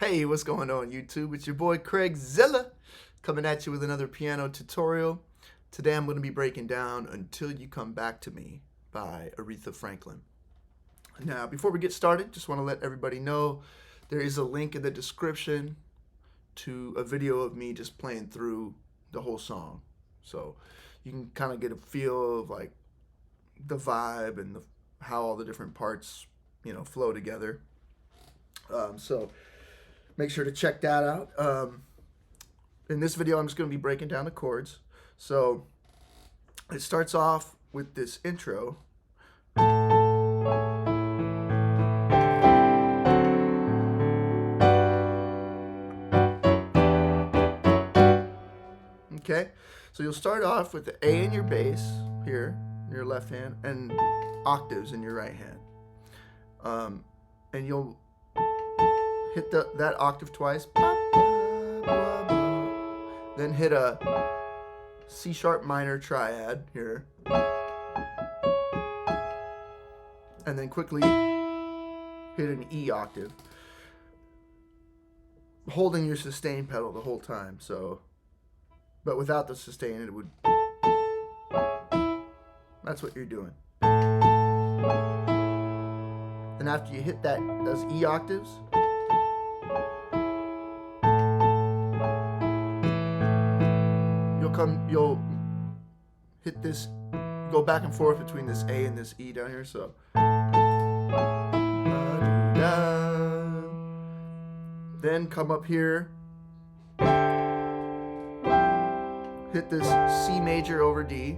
Hey, what's going on YouTube? It's your boy Craig Zilla coming at you with another piano tutorial. Today I'm going to be breaking down Until You Come Back to Me by Aretha Franklin. Now, before we get started, just want to let everybody know there is a link in the description to a video of me just playing through the whole song. So you can kind of get a feel of like the vibe and how all the different parts, flow together. So make sure to check that out. In this video, I'm just going to be breaking down the chords. So it starts off with this intro. Okay, so you'll start off with the A in your bass here in your left hand and octaves in your right hand. And you'll hit that octave twice, then hit a C sharp minor triad here, and then quickly hit an E octave, holding your sustain pedal the whole time. So, but without the sustain, it would. That's what you're doing. And after you hit those E octaves, you'll hit this, go back and forth between this A and this E down here. So, then come up here, hit this C major over D,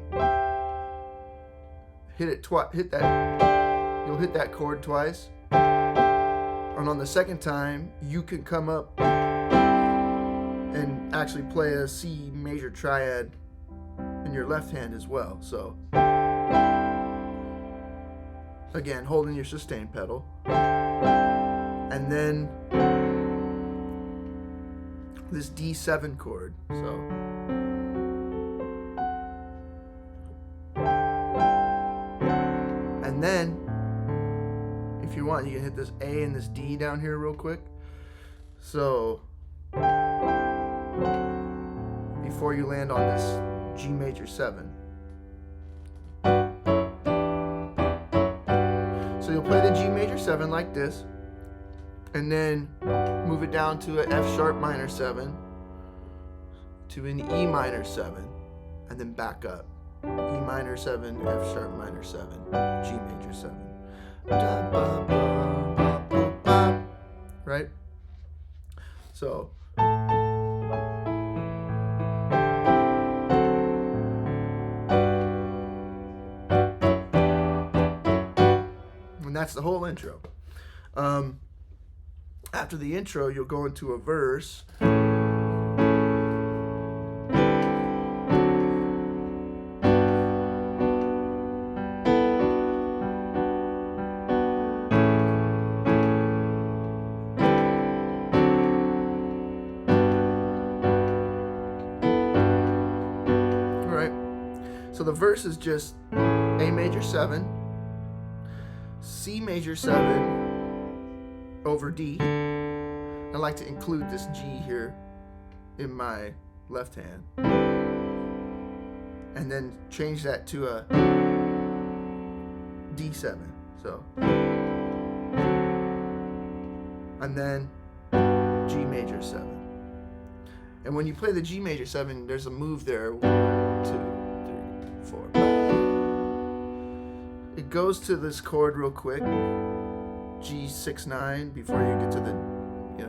hit it twice, you'll hit that chord twice, and on the second time you can come up and actually play a C major triad in your left hand as well. So again, holding your sustain pedal, and then this D7 chord. So and then if you want, you can hit this A and this D down here real quick. So before you land on this G major 7. So you'll play the G major 7 like this, and then move it down to an F sharp minor 7, to an E minor 7, and then back up. E minor 7, F sharp minor 7, G major 7. Right? So that's the whole intro. After the intro, you'll go into a verse. All right. So the verse is just A major 7, C major 7 over D. I like to include this G here in my left hand, and then change that to a D7. So, and then G major 7. And when you play the G major 7, there's a move there. 1, 2, 3, 4. It goes to this chord real quick, G6-9, before you get to the, you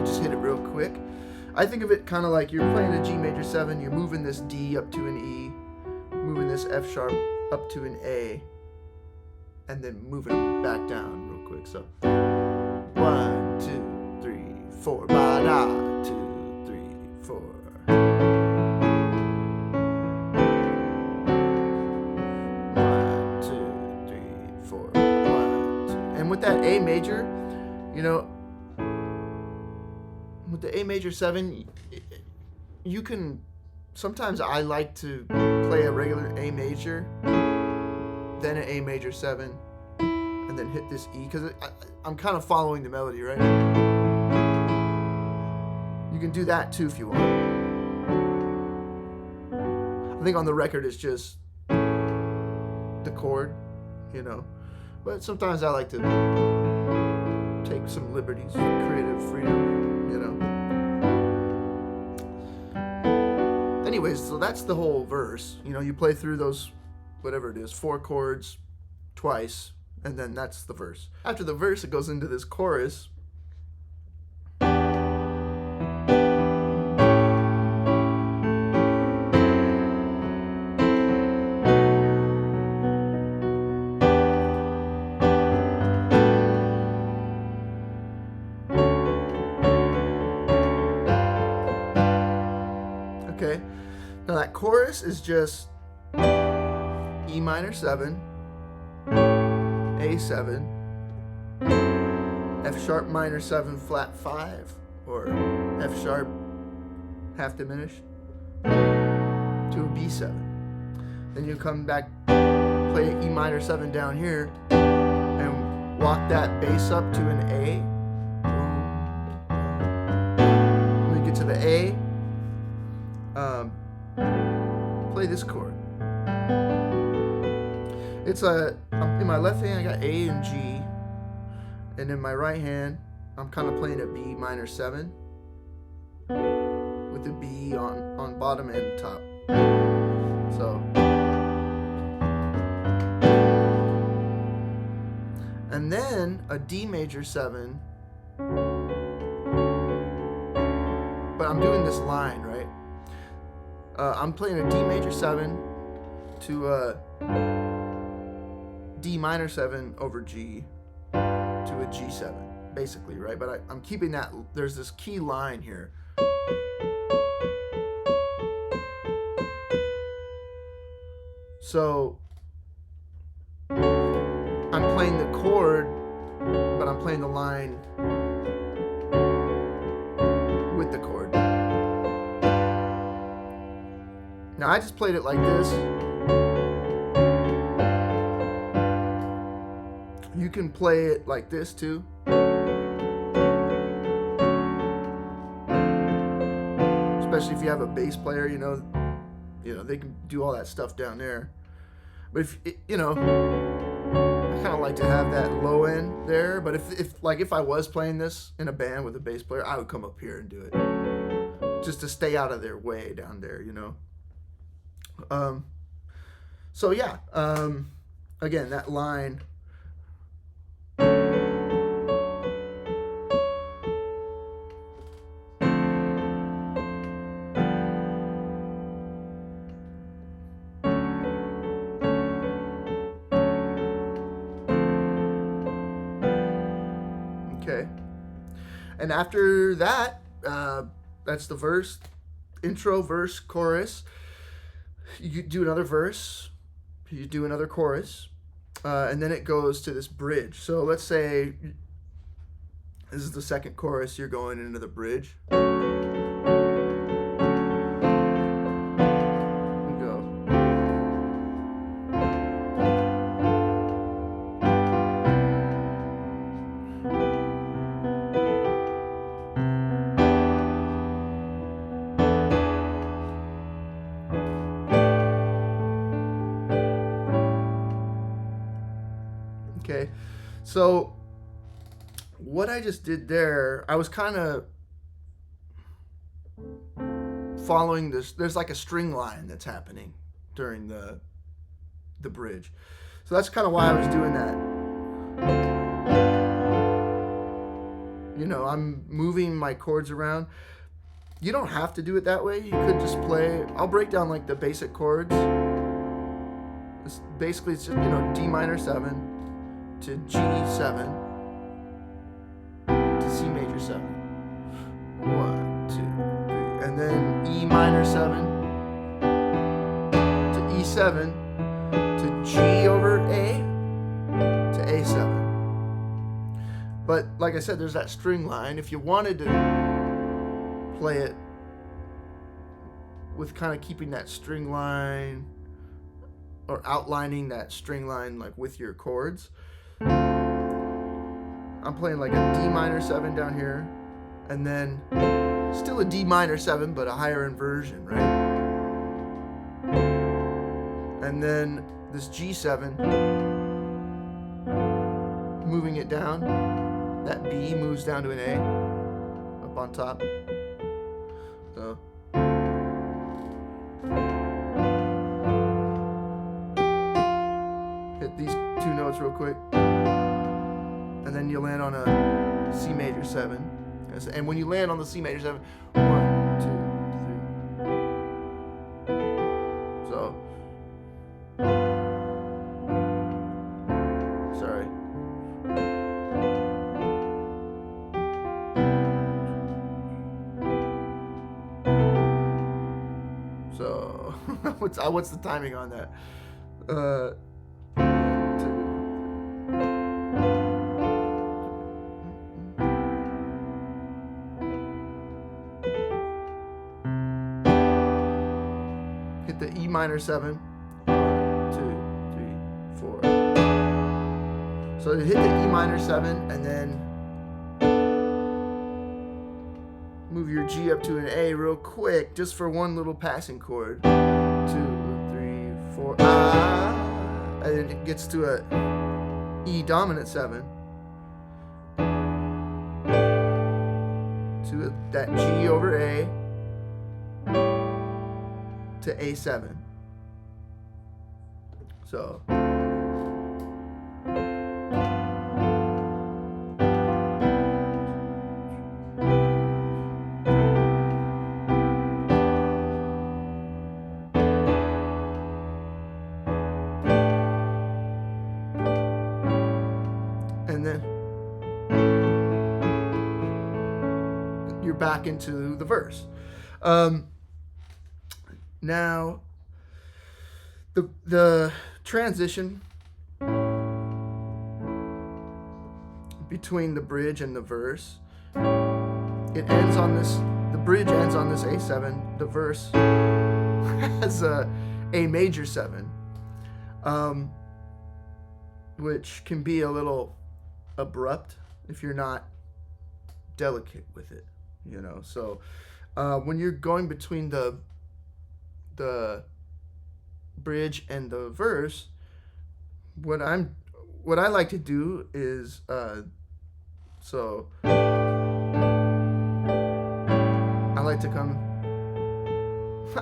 just hit it real quick. I think of it kind of like you're playing a G major 7, you're moving this D up to an E, moving this F sharp up to an A, and then moving it back down real quick. So 1, 2, 3, 4, ba-da, 2, 3, 4. And with that A major, with the A major 7, you can, sometimes I like to play a regular A major, then an A major 7, and then hit this E, because I'm kind of following the melody, right? can do that too if you want. I think on the record it's just the chord, you know. But sometimes I like to take some liberties, creative freedom, you know. Anyways, so that's the whole verse. You know, you play through those, whatever it is, 4 chords twice, and then that's the verse. After the verse, it goes into this chorus. Okay, now that chorus is just E minor 7, A7, F sharp minor 7 flat 5, or F sharp half diminished, to a B7. Then you come back, play E minor 7 down here, and walk that bass up to an A. When you get to the A, play this chord. It's in my left hand I got A and G, and in my right hand I'm kind of playing a B minor 7 with the B on bottom and top. So, and then a D major 7, but I'm doing this line, right? I'm playing a D major 7 to a D minor 7 over G to a G7, basically, right? But I'm keeping that, there's this key line here. So I'm playing the chord, but I'm playing the line with the chord. Now I just played it like this. You can play it like this too. Especially if you have a bass player, you know, they can do all that stuff down there. But if you know, I kind of like to have that low end there. But if I was playing this in a band with a bass player, I would come up here and do it, just to stay out of their way down there, you know. So yeah, again, that line. Okay, and after that, that's the verse, intro, verse, chorus. You do another verse, you do another chorus, and then it goes to this bridge. So let's say this is the second chorus, you're going into the bridge. Okay, so what I just did there, I was kind of following this. There's like a string line that's happening during the bridge. So that's kind of why I was doing that. You know, I'm moving my chords around. You don't have to do it that way. You could just play, I'll break down like the basic chords. Basically, it's just, you know, D minor 7 to G7 to C major 7. 1, 2, 3. And then E minor 7 to E7 to G over A to A7. But like I said, there's that string line. If you wanted to play it with kind of keeping that string line or outlining that string line like with your chords, I'm playing like a D minor 7 down here, and then Still a D minor 7, but a higher inversion, right? And then this G7, moving it down. That B moves down to an A up on top. So hit these two notes real quick, and then you land on a C major 7. And when you land on the C major 7, 1, 2, 3. So, sorry. So, what's the timing on that? Hit the E minor 7. 1, 2, 3, 4. So hit the E minor 7 and then move your G up to an A real quick, just for one little passing chord. 2, 3, 4. And it gets to a E dominant 7. To that G over A. To A7. So and then you're back into the verse. Now, the transition between the bridge and the verse, it ends on this. The bridge ends on this A7. The verse has a major 7, which can be a little abrupt if you're not delicate with it, you know. So when you're going between the bridge and the verse, what I like to do is I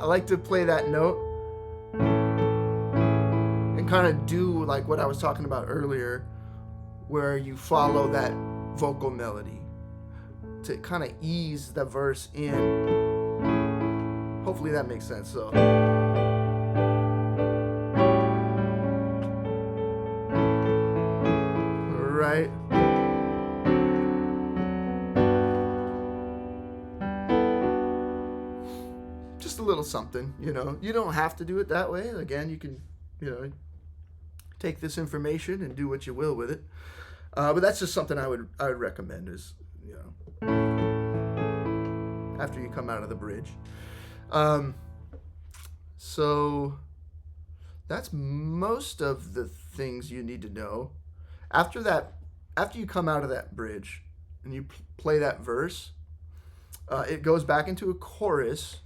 like to play that note and kind of do like what I was talking about earlier, where you follow that vocal melody to kind of ease the verse in. Hopefully that makes sense. So right. Just a little something, you know. You don't have to do it that way. Again, you can, you know, take this information and do what you will with it. But that's just something I would recommend is, you know, after you come out of the bridge. So that's most of the things you need to know. After you come out of that bridge and you play that verse, it goes back into a chorus.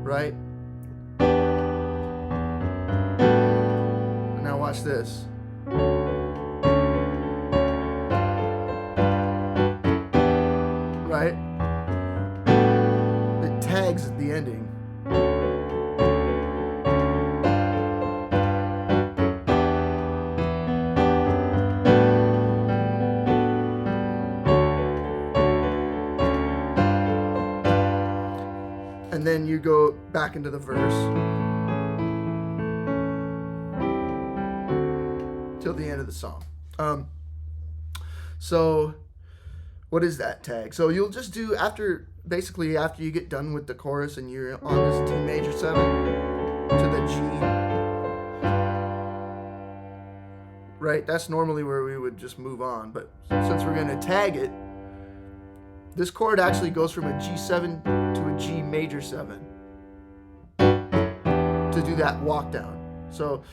Right? Now watch this. Right? It tags at the ending. And then you go back into the verse till the end of the song. So what is that tag? So you'll just do after you get done with the chorus and you're on this D major 7 to the G. Right? That's normally where we would just move on, but since we're going to tag it, this chord actually goes from a G7 to a G major 7 to do that walk down. So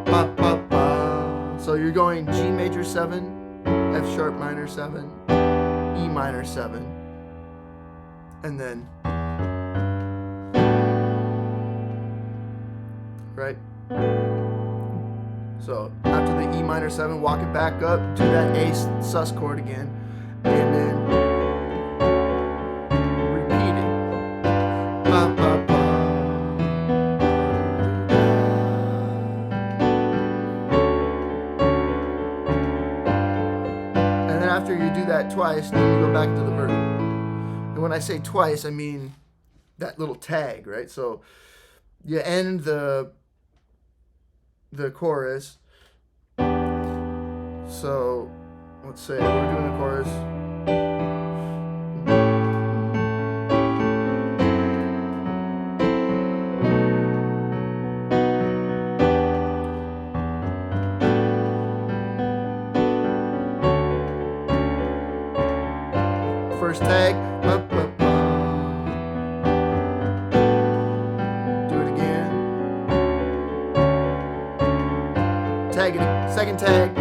Ba, ba, ba. So you're going G major 7, F sharp minor 7, E minor 7, and then, right? So after the E minor 7, walk it back up, do that A sus chord again, and then repeat it. Ba, ba, ba. And then after you do that twice, then you go back to the verse. And when I say twice, I mean that little tag, right? So you end the chorus. So let's say we're doing the chorus. First tag. Do it again. Tag it. Second tag.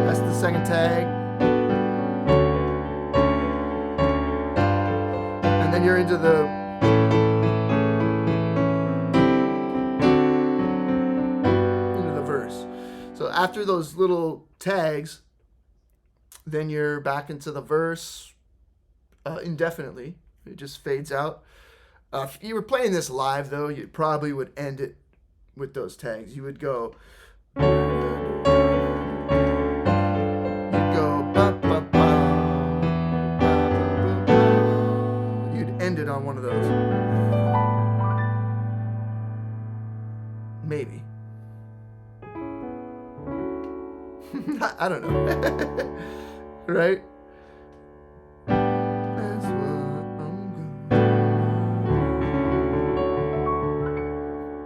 That's the second tag. And then you're into the verse. So after those little tags, then you're back into the verse indefinitely. It just fades out. If you were playing this live, though, you probably would end it with those tags. You would go. You'd end it on one of those. Maybe. I don't know. Right? That's what I'm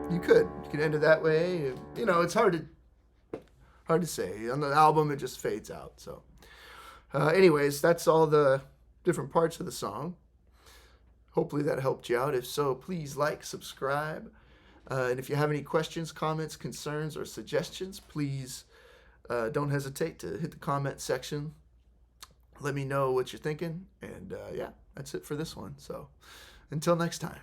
gonna. You could end it that way. You know, it's hard to say. On the album, it just fades out. So, anyways, that's all the different parts of the song. Hopefully that helped you out. If so, please like, subscribe. And if you have any questions, comments, concerns, or suggestions, please don't hesitate to hit the comment section. Let me know what you're thinking. And yeah, that's it for this one. So until next time.